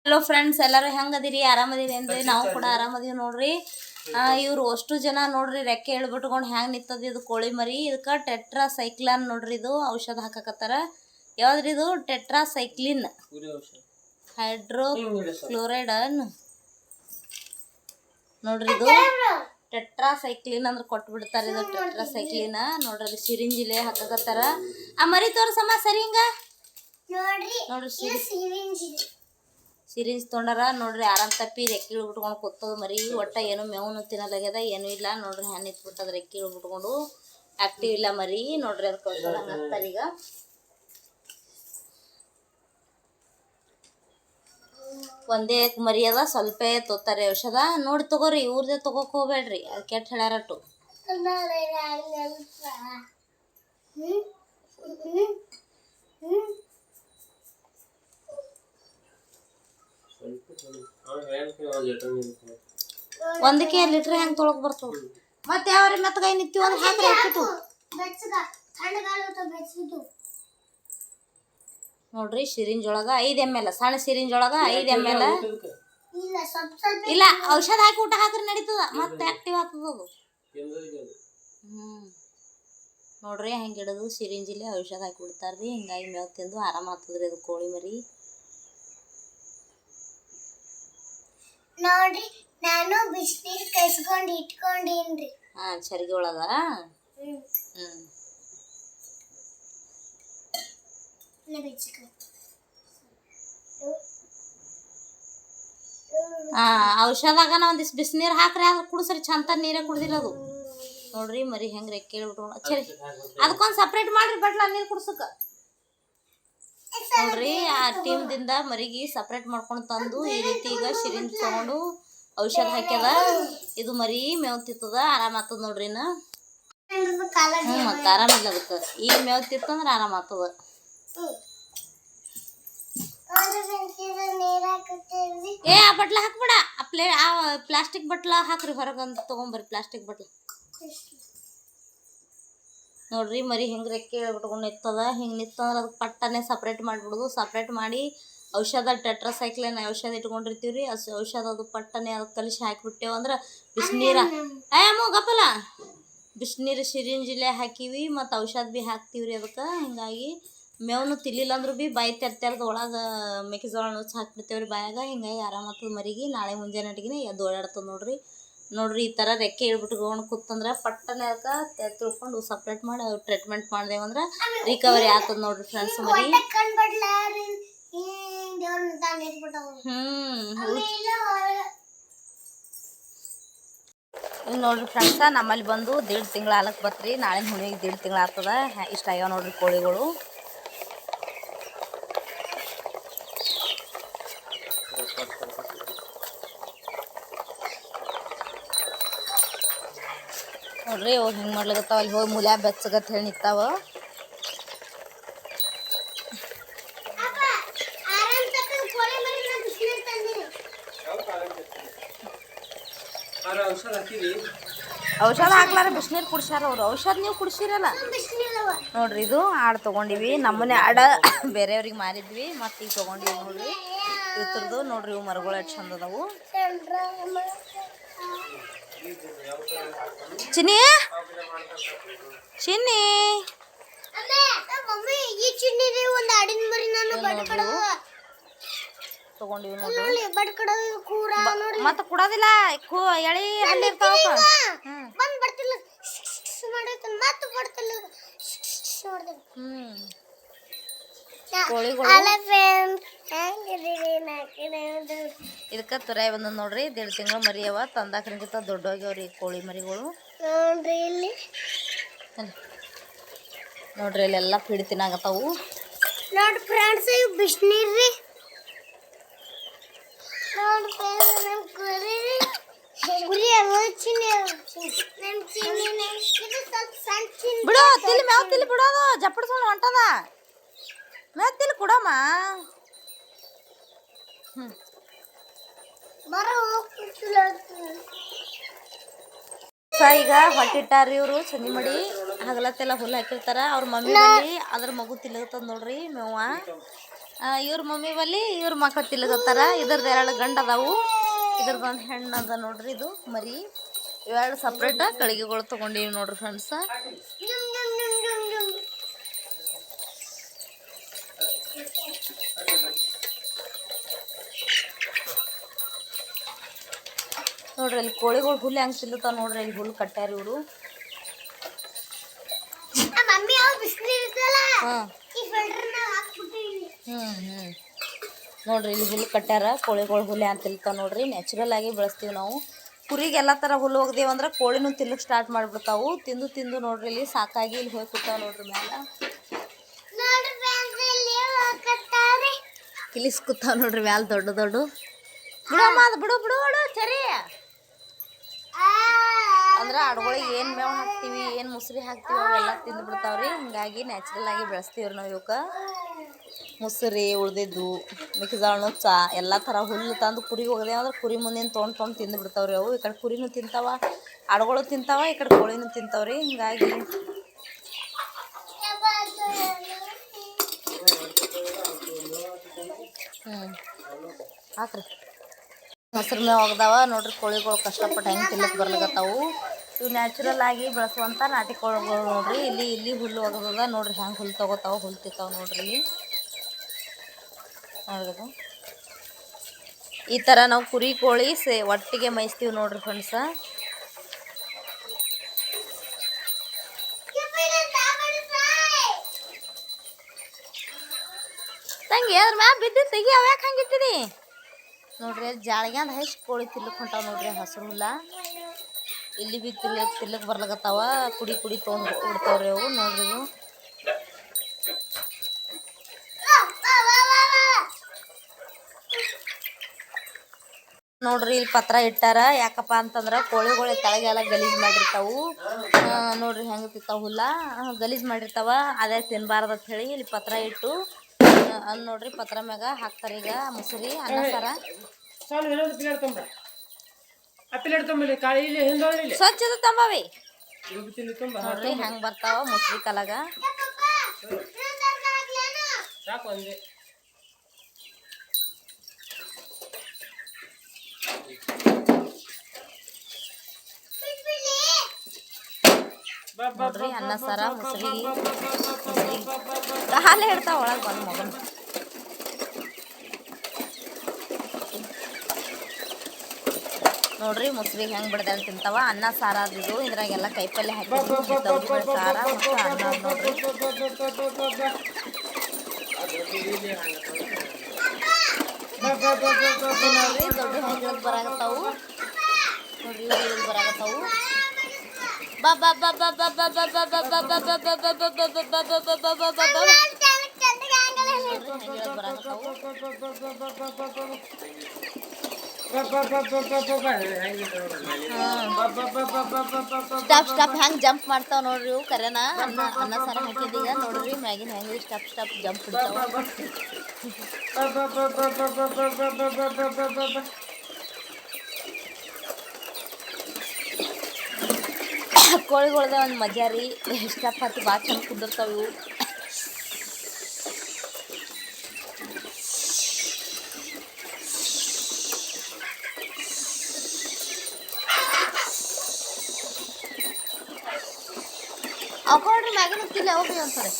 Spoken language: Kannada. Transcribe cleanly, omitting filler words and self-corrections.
ಹಲೋ ಫ್ರೆಂಡ್ಸ್, ಎಲ್ಲರೂ ಹೆಂಗದಿರಿ? ಆರಾಮದಿರಿ ಏನ್ರಿ? ನಾವು ಕೂಡ ಆರಾಮದೀವಿ ನೋಡ್ರಿ. ಇವ್ರು ಅಷ್ಟು ಜನ ನೋಡ್ರಿ ರೆಕ್ಕೆ ಹೇಳ್ಬಿಟ್ಕೊಂಡು ಹ್ಯಾಂಗ್ ನಿಂತದ ಇದು ಕೋಳಿ ಮರಿ. ಇದಕ್ಕೆ ಟೆಟ್ರಾ ಸೈಕ್ಲಾನ್ ನೋಡ್ರಿ, ಇದು ಔಷಧ ಹಾಕಕತ್ತಾರ. ಯಾವ್ದ್ರಿ ಇದು? ಟೆಟ್ರಾ ಸೈಕ್ಲಿನ್ ಹೈಡ್ರೋಕ್ಲೋರೈಡ್ ನೋಡ್ರಿ. ಇದು ಟೆಟ್ರಾ ಸೈಕ್ಲಿನ್ ಅಂದ್ರೆ ಕೊಟ್ಟು ಬಿಡ್ತಾರೆ. ಇದು ಟೆಟ್ರಾ ಸೈಕ್ಲಿನ್ ನೋಡ್ರಿ. ಸಿರಿಂಜಿಲೆ ಹಾಕಕತ್ತಾರ. ಆ ಮರಿ ತೋರ್ಸಮ್ಮ ಸರಿ ಹಿಂಗ ನೋಡ್ರಿ. ಸಿರಿಂಜ್ ತೊಗೊಂಡಾರ ನೋಡ್ರಿ. ಆರಾಮ್ ತಪ್ಪಿ ರೆಕ್ಕೆ ಇಳ್ಬಿಟ್ಕೊಂಡು ಕೂತದ ಮರಿ. ಒಟ್ಟ ಏನು ಮೇವನು ತಿನ್ನಲಾಗ್ಯದ, ಏನೂ ಇಲ್ಲ ನೋಡ್ರಿ. ಹ್ಯಾಂಗ ನಿಂತ್ಬಿಟ್ಟದ ರೆಕ್ಕೆ ಇಳ್ಬಿಟ್ಕೊಂಡು. ಆಕ್ಟಿವ್ ಇಲ್ಲ ಮರಿ ನೋಡ್ರಿ. ಅದಕ್ಕೆ ಔಷಧ ಹಾಕ್ತಾರೆ. ಈಗ ಒಂದೇ ಮರಿ ಅದ, ಸ್ವಲ್ಪ ತೊತ್ತಾರೆ ಔಷಧ. ನೋಡಿ ತಗೋರಿ, ಇವ್ರದೇ ತಗೋಕ್ ಹೋಗ್ಬೇಡ್ರಿ, ಅದು ಕೆಟ್ಟ ಹೇಳ್ಯಾರಟ್ಟು. ಒಂದಕ್ಕೆ ಲೀಟ್ರ್ ಹೆಂಗೆ ತೊಳಕ್ ಬರ್ತದ? ಮತ್ತೆ ಯಾವ್ರಿ ಮೆತ್ತಗೈ ನಿಂತೀವಿ ಅಂದ್ರೆ ಹಾಕ್ರಿ ಹಾಕಿಟ್ಟು ನೋಡ್ರಿ. ಸಿರಿಂಜ್ ಒಳಗ 5 ml, ಸಣ್ಣ ಸಿರಿಂಜ್ ಒಳಗ 5 ml ಇಲ್ಲ. ಔಷಧ ಹಾಕಿ ಊಟ ಹಾಕ್ರಿ ನಡೀತದ, ಮತ್ತೆ ಆಕ್ಟಿವ್ ಆಗ್ತದ ಅದು. ನೋಡ್ರಿ ಹೆಂಗೆ ಹಿಡಿದು ಸಿರಿಂಜಿಲೆ ಔಷಧ ಹಾಕಿ ಬಿಡ್ತಾರ್ರಿ. ಹಿಂಗಾಗಿ ಮೇವ್ ತಿಂದು ಆರಾಮ ಆಗ್ತದ್ರಿ ಅದು ಕೋಳಿ ಮರಿ. ನೋಡ್ರಿ, ನಾನು ಬಿಸಿನೀರು ಕೈಸ್ಕೊಂಡು ಇಟ್ಕೊಂಡೀನ್ರಿ. ಚರಿಗೆ ಒಳಗ. ಔಷಧಾಗ ಒಂದಿಷ್ಟು ಬಿಸಿನೀರು ಹಾಕ್ರಿ, ಅದು ಕುಡಿಸ್ರಿ. ಚಂದ ನೀರೇ ಕುಡ್ದಿರೋದು ನೋಡ್ರಿ. ಮರಿ ಹೆಂಗೆ ರೆಕ್ಕೆ ಹೇಳ್ಬಿಟ್ಟು ಸರಿ, ಅದಕ್ಕೊಂದು ಸಪ್ರೇಟ್ ಮಾಡ್ರಿ ಬಟ್ಲ ನೀರು ಕುಡ್ಸಕ್ಕ ನೋಡ್ರಿ. ಆ ಟೀಮ್ದಿಂದ ಮರಿಗೆ ಸಪ್ರೇಟ್ ಮಾಡ್ಕೊಂಡು ತಂದು ಈ ರೀತಿ ಈಗ ಸಿರಿಂಜ್ ತಗೊಂಡು ಔಷಧ ಹಾಕ್ಯದ. ಇದು ಮರಿ ಮೇವ್ ತಿತ್ತದ, ಆರಾಮ ಆಗ್ತದ ನೋಡ್ರಿ. ಮತ್ತೆ ಆರಾಮಿಲ್ಲ ಅದಕ್ಕೆ. ಈಗ ಮೇವ್ ತಿತ್ತಂದ್ರೆ ಆರಾಮ ಆಗ್ತದ. ಆ ಬಟ್ಲ ಹಾಕ್ಬೇಡ, ಆ ಪ್ಲಾಸ್ಟಿಕ್ ಬಟ್ಲ ಹಾಕ್ರಿ. ಹೊರಗಂತ ತಗೊಂಬರ್ರಿ ಪ್ಲಾಸ್ಟಿಕ್ ಬಟ್ಲ ನೋಡ್ರಿ. ಮರಿ ಹೆಂಗೆ ರೆಕ್ಕೆ ಬಿಟ್ಕೊಂಡು ನಿತ್ತದ. ಹಿಂಗೆ ನಿತ್ತಂದ್ರೆ ಅದಕ್ಕೆ ಪಟ್ಟನೆ ಸಪ್ರೇಟ್ ಮಾಡಿಬಿಡೋದು. ಸಪ್ರೇಟ್ ಮಾಡಿ ಔಷಧ ಟೆಟ್ರಾಸೈಕ್ಲಿನ್ ಔಷಧ ಇಟ್ಕೊಂಡಿರ್ತೀವಿ ರೀ. ಔಷಧ ಅದು ಪಟ್ಟನೆ ಅದಕ್ಕೆ ಕಲಿಸಿ ಹಾಕಿಬಿಟ್ಟೆವು ಅಂದ್ರೆ ಬಿಸಿನೀರ ಗಪ್ಪಲ್ಲ ಬಿಸಿನೀರು ಸಿರಿಂಜಿಲೆ ಹಾಕಿವಿ. ಮತ್ತು ಔಷಧ ಭೀ ಹಾಕ್ತೀವಿ ರೀ ಅದಕ್ಕೆ. ಹಿಂಗಾಗಿ ಮೇವ್ನು ತಿಲ್ಲಿಲ್ಲ ಅಂದ್ರೂ ಭೀ ಬಾಯಿ ತೆರ್ದು ಒಳಗೆ ಮೆಕ್ಕೆಜೋಳ ನುಚ್ಚು ಹಾಕ್ಬಿಡ್ತೇವೆ ರೀ ಬಾಯಾಗ. ಹಿಂಗಾಗಿ ಆರಾಮಾಗ್ತದೆ ಮರಿಗೆ. ನಾಳೆ ಮುಂಜಾನೆ ಅಡ್ಗಿನೇ ಎದ್ದು ಓಡಾಡ್ತದೆ ನೋಡ್ರಿ. ನೋಡ್ರಿ ಈ ಥರ ರೆಕ್ಕೆ ಇಳ್ಬಿಟ್ಕೊಂಡು ಕೂತಂದ್ರೆ ಪಟ್ಟನೆ ಅದಕ್ಕೆ ತಿಳ್ಕೊಂಡು ಸಪ್ರೇಟ್ ಮಾಡಿ ಟ್ರೀಟ್ಮೆಂಟ್ ಮಾಡ್ದೇವಂದ್ರೆ ರಿಕವರಿ ಆಗ್ತದೆ ನೋಡ್ರಿ ಫ್ರೆಂಡ್ಸ್ ಮರಿ. ನೋಡ್ರಿ ಫ್ರೆಂಡ್ಸ, ನಮ್ಮಲ್ಲಿ ಬಂದು 1.5 ತಿಂಗಳ ಹಾಲಕ್ಕೆ ಬತ್ರಿ. ನಾಳೆ ಹುಣ್ಣಿಗೆ 1.5 ತಿಂಗಳು ಆಗ್ತದ. ಇಷ್ಟ ಆಗ್ಯಾವ ನೋಡ್ರಿ ಕೋಳಿಗಳು. ನೋಡ್ರಿ ಅವು ಹಿಂಗೆ ಮಾಡ್ಲಿಕತ್ತಾವ. ಅಲ್ಲಿ ಹೋಗಿ ಮುಲ್ಯ ಬೆಚ್ಚಗತ್ ಹೇಳಿ ನಿಂತಾವ. ಔಷಧ ಹಾಕ್ಲಾರ ಬಿಸಿನೀರು ಕುಡ್ಸ್ಯಾರ ಅವ್ರು. ಔಷಧ ನೀವು ಕುಡ್ಸಿರಲ್ಲ ನೋಡ್ರಿ. ಇದು ಆಡು ತೊಗೊಂಡಿವಿ, ನಮ್ಮನೆ ಆಡ ಬೇರೆಯವ್ರಿಗೆ ಮಾರಿದ್ವಿ. ಮತ್ತು ಈಗ ತೊಗೊಂಡಿವಿ ನೋಡ್ರಿ. ಇದ್ರದ್ದು ನೋಡ್ರಿ ಇವು ಮರಗಳು ಎಷ್ಟು ಚಂದ ಅದಾವು. ಚಿನ್ನಿ ಚಿನ್ನಿ ತಗೊಂಡಿವಿ ನೋಡ್ರಿ. ಮತ್ತೆ ಕುಡೋದಿಲ್ಲ, ಎಳಿ ಹಲ್ಲಿ ಇರ್ತಾವ. ಕೋಳಿಗಳು ಇದಕ್ಕೆ ತುರಾಯಿ ಬಂದ ನೋಡ್ರಿ. 1.5 ತಿಂಗಳು ಮರಿ ಅವ. ತಂದಾಕ್ರಿಂಗಿಂತ ದೊಡ್ಡೋಗ್ಯವ್ರಿ ಕೋಳಿ ಮರಿಗಳು ನೋಡ್ರಿ. ಇಲ್ಲೆಲ್ಲ ಪಿಡಿ ತಿನ್ನಾಗತ್ತಾವು ನೋಡ್ರಿ ಫ್ರೆಂಡ್ಸ್. ಇವು ಬಿಸಿನೀರ್ರಿ ಬಿಡು. ತಿಲ್ಲಿ ಮೇವ್ ತಿಲ್ಲಿ ಬಿಡೋದು. ಜಪ್ಪಡ್ಸೋಣ ಹೊಂಟದ ಮೇವ್ ತಿಲ್ಲಿ ಕೊಡಮ್ಮ. ಈಗ ಹೊಟ್ಟಿಟ್ಟಾರ ಇವರು ಸಂಜೆ ಮಾಡಿ. ಹಗಲತ್ತೆಲ್ಲ ಹುಲ್ಲು ಹಾಕಿರ್ತಾರ. ಅವ್ರ ಮಮ್ಮಿ ಬಲ್ಲಿ ಅದ್ರ ಮಗು ತಿಲ್ಲಗತ್ತದ ನೋಡ್ರಿ ಮೇವ. ಇವ್ರ ಮಮ್ಮಿ ಬಲ್ಲಿ ಇವ್ರ ಮಕ್ಕಳು ತಿಲ್ಲಗತ್ತಾರ. ಇದ್ರದ್ದು 2 ಗಂಡು ಅದಾವು, ಇದ್ರದ್ದೊಂದು ಹೆಣ್ಣು ಅದ ನೋಡ್ರಿ. ಇದು ಮರಿ ಇವೆರಡು ಸಪ್ರೇಟ ಕಳಿಗೆಗಳು ತೊಗೊಂಡೀವಿ ನೋಡ್ರಿ ಫ್ರೆಂಡ್ಸ. ನೋಡ್ರಿ ಅಲ್ಲಿ ಕೋಳಿಗಳು ಹುಲ್ಲು ಹೆಂಗೆ ತಿನ್ನುತ್ತಾವ ನೋಡ್ರಿ. ಇಲ್ಲಿ ಹುಲ್ಲು ಕಟ್ಟ್ಯಾರ ಇವರು. ನೋಡ್ರಿ ಇಲ್ಲಿ ಹುಲ್ಲು ಕಟ್ಟ್ಯಾರ. ಕೋಳಿಗಳು ಹುಲ್ಲು ಅಂತ ತಿಲ್ತಾವ ನೋಡ್ರಿ. ನ್ಯಾಚುರಲ್ ಆಗಿ ಬೆಳೆಸ್ತೀವಿ ನಾವು. ಕುರಿಗೆ ಎಲ್ಲ ಥರ ಹುಲ್ಲು ಹೋಗ್ದೇವು ಅಂದ್ರೆ ಕೋಳಿನೂ ತಿನ್ನಕ್ಕೆ ಸ್ಟಾರ್ಟ್ ಮಾಡಿಬಿಡ್ತಾವು. ತಿಂದು ತಿಂದು ನೋಡ್ರಿ ಇಲ್ಲಿ ಸಾಕಾಗಿ ಇಲ್ಲಿ ಹೋಗಿ ಕೂತಾವ ನೋಡ್ರಿ ಮ್ಯಾಲ. ಕಿಲಿಸ್ ಕೂತಾವ ನೋಡ್ರಿ ಮ್ಯಾಲ ದೊಡ್ಡ ದೊಡ್ಡ. ಬಿಡಮ್ಮ ಅದು ಬಿಡು ಬಿಡು ಬಿಡು ಸರಿ. ಅಂದ್ರೆ ಆಡುಗಳಿಗೆ ಏನು ಮೇವು ಹಾಕ್ತೀವಿ, ಏನು ಮುಸ್ರಿ ಹಾಕ್ತೀವಿ ಅವೆಲ್ಲ ತಿಂದು ಬಿಡ್ತಾವ್ರಿ. ಹಿಂಗಾಗಿ ನ್ಯಾಚುರಲ್ ಆಗಿ ಬೆಳೆಸ್ತೀವ್ರಿ ನಾವು ಇವಕ್ಕೆ. ಮುಸ್ರಿ ಉಳ್ದಿದ್ದು ಮೆಕ್ಕೆಜೋಳ ನುಚ್ಚ ಎಲ್ಲ ಥರ ಹುಲ್ಲು ತಂದು ಕುರಿಗೆ ಹೋಗದೆ ಅಂದ್ರೆ ಕುರಿ ಮುಂದಿನ ತೊಗೊಂಡು ತಿಂದು ಬಿಡ್ತಾವ್ರಿ ಅವು. ಈ ಕಡೆ ಕುರಿನೂ ತಿಂತಾವ, ಆಡುಗಳು ತಿಂತಾವ, ಈ ಕಡೆ ಕೋಳಿನೂ ತಿಂತಾವ್ರಿ. ಹಿಂಗಾಗಿ ಹಾಕ್ರಿ ಮೊಸರು ಮೇವು ಒಗ್ದಾವ ನೋಡ್ರಿ. ಕೋಳಿಗಳು ಕಷ್ಟಪಟ್ಟು ಹೆಂಗೆ ತಿನ್ನಕ್ಕೆ ಬರ್ಲಿಕತ್ತಾವು. ಇವು ನ್ಯಾಚುರಲ್ ಆಗಿ ಬೆಳೆಸುವಂಥ ನಾಟಿ ಕೋಳಿಗಳು ನೋಡ್ರಿ. ಇಲ್ಲಿ ಹುಲ್ಲು ಒಗದದ ನೋಡ್ರಿ. ಹೆಂಗೆ ಹುಲ್ಲು ತೊಗೋತಾವ, ಹುಲ್ಲು ತಿಂತಾವ ನೋಡ್ರಿ. ಇಲ್ಲಿ ನೋಡ್ರಿ ಈ ಥರ ನಾವು ಕುರಿ ಕೋಳಿ ಒಟ್ಟಿಗೆ ಮೇಯಿಸ್ತೀವಿ ನೋಡ್ರಿ ಫ್ರೆಂಡ್ಸ. ತಂಗಿ ಅದ್ರ ಮ್ಯಾಲ ಬಿದ್ದು ತೆಗಿ. ಅವ ಯಾಕೆ ಹಂಗೆ ಇಟ್ಟಿದಿ ನೋಡ್ರಿ. ಜಾಳಿಗೆ ಅಂದ ಹೆಚ್ಚು ಕೋಳಿ ತಿರ್ಲಕ್ಕೆ ಹೊಂಟಾವ ನೋಡ್ರಿ. ಹಸಿರು ಹುಲ್ಲ ಇಲ್ಲಿ ಬಿ ತಿರ್ಲಕ್ಕೆ ಬರ್ಲಕತ್ತಾವ. ಕುಡಿ ತೊಗೊಂಡು ಬಿಡ್ತಾವ್ರಿ ಅವು ನೋಡ್ರಿ. ಇವು ನೋಡ್ರಿ ಇಲ್ಲಿ ಪತ್ರ ಇಟ್ಟಾರ. ಯಾಕಪ್ಪ ಅಂತಂದ್ರೆ ಕೋಳಿಗಳು ಕೆಳಗೆಲ್ಲ ಗಲೀಜು ಮಾಡಿರ್ತಾವು ನೋಡ್ರಿ. ಹೆಂಗೆ ತಿಂತಾವ ಹುಲ್ಲ ಗಲೀಜು ಮಾಡಿರ್ತಾವ. ಅದೇ ತಿನ್ನಬಾರ್ದು ಅಂತ ಹೇಳಿ ಇಲ್ಲಿ ಪತ್ರ ಇಟ್ಟು ಅಲ್ಲಿ ನೋಡ್ರಿ ಪತ್ರ ಮ್ಯಾಗ ಹಾಕ್ತಾರೆ. ಈಗ ಮುಸುರಿ ಅನ್ನ ಸಾರ ಸ್ವಚ್ಛದ ತಂಬಾವಿ ನೋಡ್ರಿ ಹೆಂಗೆ ಬರ್ತಾವ ಮುಸುರಿ ಕಲಾಗ. ನೋಡ್ರಿ ಅನ್ನ ಸಾರ ಮುಸುರಿ ಹಾಲೇ ಇಡ್ತಾವ ಒಳಗೆ ಬಂದು ಮಗನ. ನೋಡ್ರಿ ಮುಸುರಿಗೆ ಹೆಂಗೆ ಬಿಡ್ದಾಳೆ ತಿಂತಾವ. ಅನ್ನ ಸಾರ ಅದು ಇದ್ರಾಗೆಲ್ಲ ಕೈಪಲ್ಲೆ ಹಾಕಿ ಸಾರ ಮತ್ತು ಅನ್ನ ನೋಡ್ರಿ. ನೋಡ್ರಿ ದೊಡ್ಡ ಹೆಂಗೆ ಬರಾಕತ್ತಾವು ನೋಡ್ರಿ. ಇವು ಬರಾಕತ್ತಾವು. ಬಾ ಬಾ ಬಾ ಬಾ ಬಾ ಬಾ ಬಾ ಬಾ ಬಾ ಬಾ ಬಾ ಬಾ ಬಾ ಸ್ಟಾಪ್ ಹೆಂಗೆ ಜಂಪ್ ಮಾಡ್ತಾವ ನೋಡ್ರಿ. ಇವು ಕರೆನ ಅನ್ನ ಸಾರ ಹಾಕಿದೀಗ ನೋಡ್ರಿ ಮ್ಯಾಗಿನ ಹೆಂಗೆ ಸ್ಟಾಪ್ ಜಂಪ್ ಬಿಡ್ತಾವ. ಕೋಳಿಗಳ್ದೆ ಒಂದು ಮಜಾ ರೀ. ಸ್ಟೆಪ್ ಹತ್ತಿ ಭಾಳ ಚಂದ ಕುಂದಿರ್ತಾವೆ ಇವು. ಅವ್ ಕೊಡ್ರಿ ಮ್ಯಾಗಿನ ತಿಲ್ಲ ಹೋಗ್ರಿ ಅಂತಾರೆ.